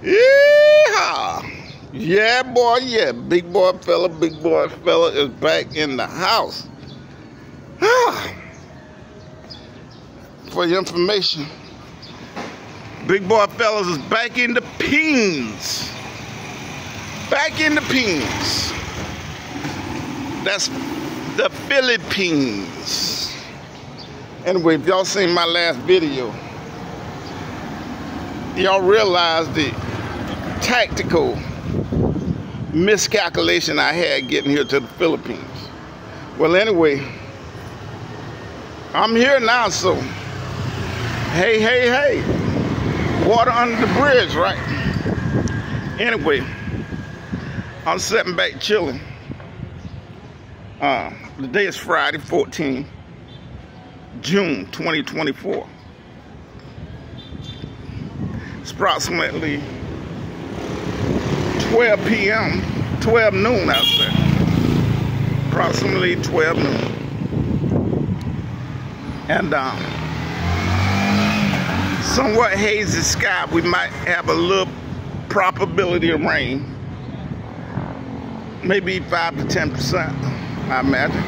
Yeehaw! Yeah, boy, yeah. Big boy fella is back in the house. For your information, big boy fellas is back in the pins. Back in the pins. That's the Philippines. Anyway, if y'all seen my last video, y'all realize the tactical miscalculation I had getting here to the Philippines. Well, anyway, I'm here now, so hey, water under the bridge, right? Anyway, I'm sitting back chilling. The day is Friday, 14 June 2024. It's approximately 12 p.m., 12 noon out there. Approximately 12 noon. And somewhat hazy sky. We might have a little probability of rain. Maybe 5 to 10%, I imagine.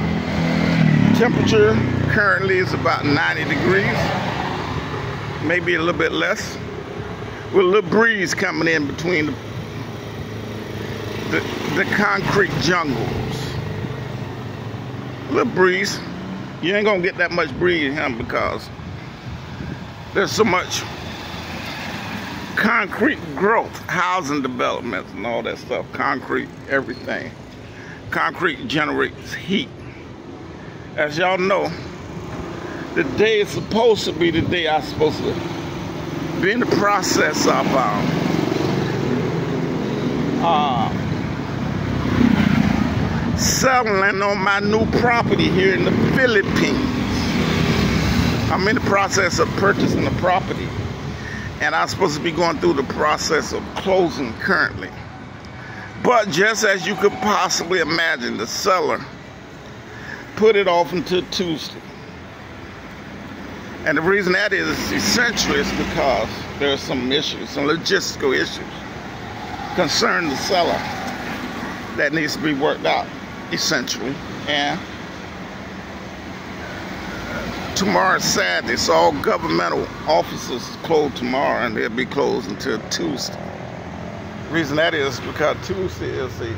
Temperature currently is about 90 degrees. Maybe a little bit less. With a little breeze coming in between the concrete jungles. A little breeze. You ain't gonna get that much breeze here because there's so much concrete growth, housing developments and all that stuff. Concrete, everything. Concrete generates heat. As y'all know, the day is supposed to be the day I'm supposed to be in the process of settling on my new property here in the Philippines. I'm in the process of purchasing the property, and I'm supposed to be going through the process of closing currently. But just as you could possibly imagine, the seller put it off until Tuesday. And the reason that is essentially is because there are some issues, some logistical issues concerning the seller that needs to be worked out, essentially. And tomorrow is Saturday, so all governmental offices close tomorrow, and they'll be closed until Tuesday. The reason that is because Tuesday is a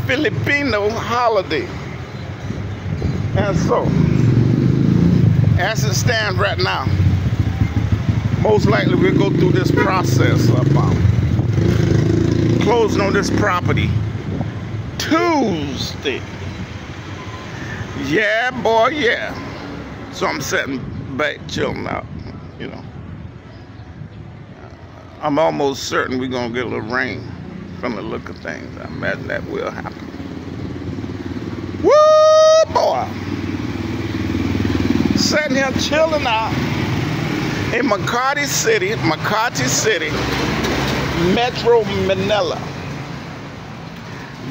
Filipino holiday. And so, as it stands right now, most likely we'll go through this process of closing on this property Tuesday. Yeah, boy, yeah. So I'm sitting back chilling out, you know. I'm almost certain we're gonna get a little rain from the look of things. I imagine that will happen. Woo, boy! Sitting here chilling out in Makati City, Metro Manila.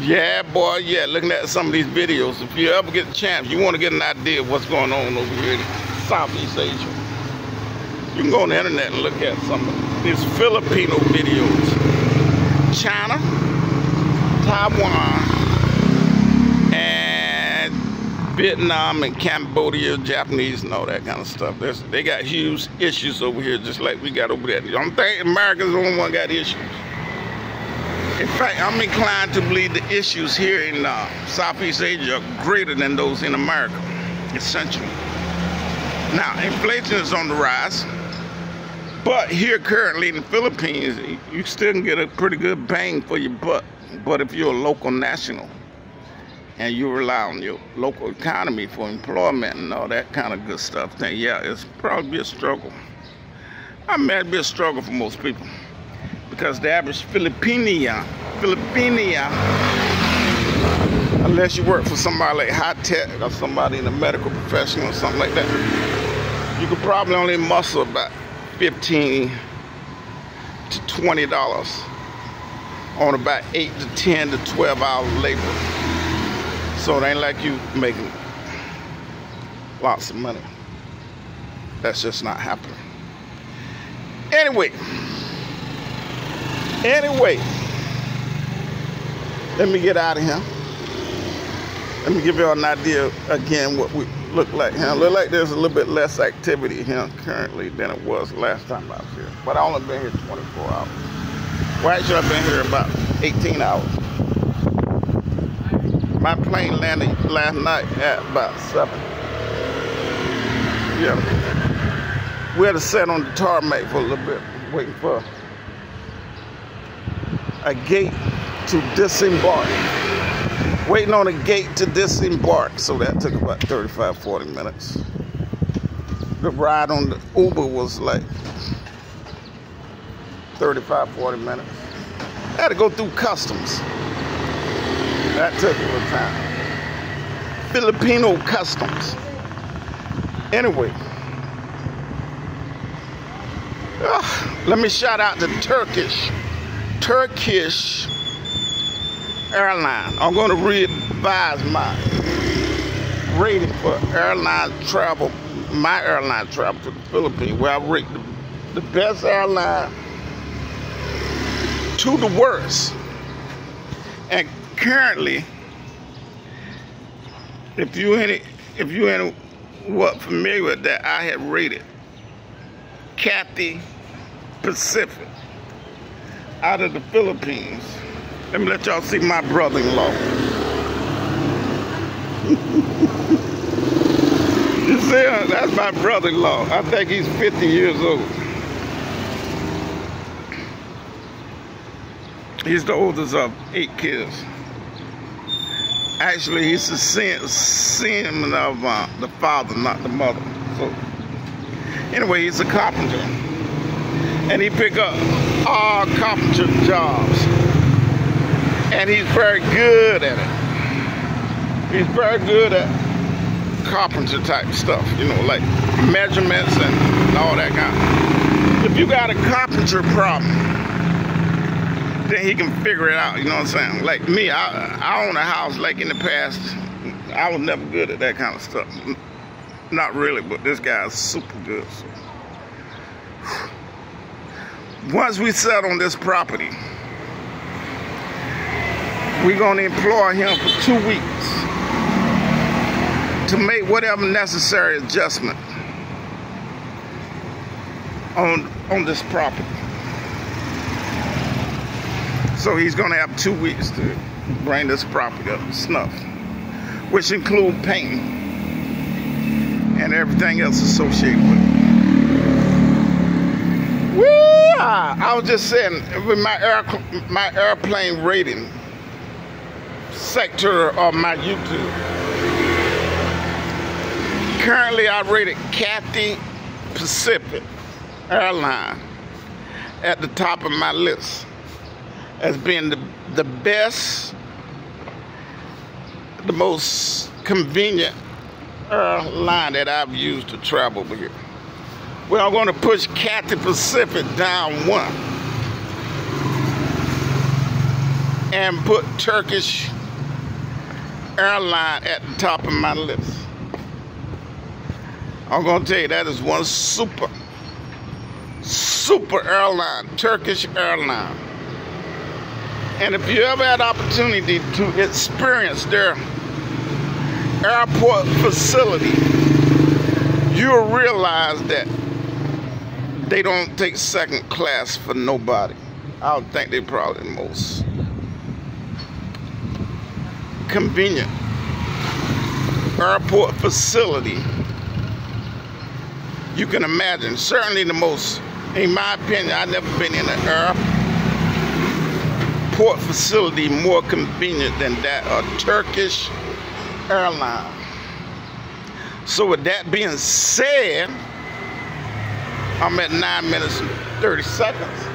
Yeah, boy, yeah, looking at some of these videos. If you ever get a chance, you want to get an idea of what's going on over here in Southeast Asia, you can go on the internet and look at some of these Filipino videos. China, Taiwan, and Vietnam and Cambodia, Japanese and all that kind of stuff. They got huge issues over here just like we got over there. I don't think America's the only one got issues. In fact, I'm inclined to believe the issues here in Southeast Asia are greater than those in America, essentially. Now, inflation is on the rise, but here currently in the Philippines, you still can get a pretty good bang for your buck. But if you're a local national and you rely on your local economy for employment and all that kind of good stuff, then yeah, it's probably a struggle. I mean, it'd be a struggle for most people. Because the average Filipina, unless you work for somebody like high tech or somebody in the medical profession or something like that, you could probably only muscle about $15 to $20 on about 8 to 10 to 12 hours of labor. So it ain't like you making lots of money. That's just not happening. Anyway, Anyway, let me get out of here. Let me give you all an idea again what we look like here. Look like there's a little bit less activity here currently than it was last time I was here. But I only been here 24 hours. Well, actually, I've been here about 18 hours. My plane landed last night at about 7. Yeah. We had to sit on the tarmac for a little bit, waiting for a gate to disembark. Waiting on a gate to disembark. So that took about 35, 40 minutes. The ride on the Uber was like 35, 40 minutes. I had to go through customs. That took a little time. Filipino customs. Anyway. Let me shout out to Turkish Airline. I'm going to revise my rating for airline travel, my airline travel to the Philippines, where I rate the best airline to the worst. And currently, if you any what familiar with that, I have rated Cathay Pacific out of the Philippines. Let me let y'all see my brother-in-law. You see, that's my brother-in-law. I think he's 50 years old. He's the oldest of 8 kids. Actually, he's the son of the father, not the mother. So, anyway, he's a carpenter. And he pick up all carpenter jobs. And he's very good at it. He's very good at carpenter type stuff, you know, like measurements and all that kind of. If you got a carpenter problem, then he can figure it out, you know what I'm saying? Like me, I own a house, like in the past, I was never good at that kind of stuff. Not really, but this guy is super good. So. Once we settle on this property, we're going to employ him for 2 weeks to make whatever necessary adjustment on this property. So he's going to have 2 weeks to bring this property up to snuff, which include painting and everything else associated with it. Woo! I was just saying, with my airplane rating sector of my YouTube, currently I rated Cathay Pacific Airline at the top of my list as being the best, the most convenient airline that I've used to travel over here. Well, I'm going to push Cathay Pacific down 1 and put Turkish Airline at the top of my list. I'm going to tell you, that is one super airline, Turkish Airline. And if you ever had the opportunity to experience their airport facility, you'll realize that they don't take second class for nobody. I would think they're probably the most convenient airport facility you can imagine. Certainly the most, in my opinion, I've never been in an airport facility more convenient than that of Turkish Airline. So with that being said, I'm at 9 minutes and 30 seconds.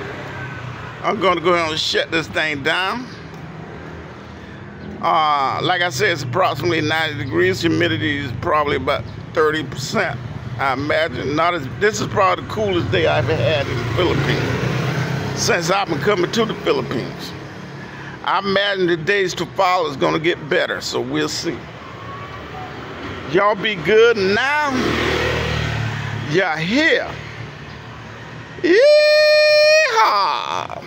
I'm going to go ahead and shut this thing down. Like I said, it's approximately 90 degrees. Humidity is probably about 30%. I imagine this is probably the coolest day I've ever had in the Philippines since I've been coming to the Philippines. I imagine the days to follow is going to get better, so we'll see. Y'all be good now. You're here. Yeehaw!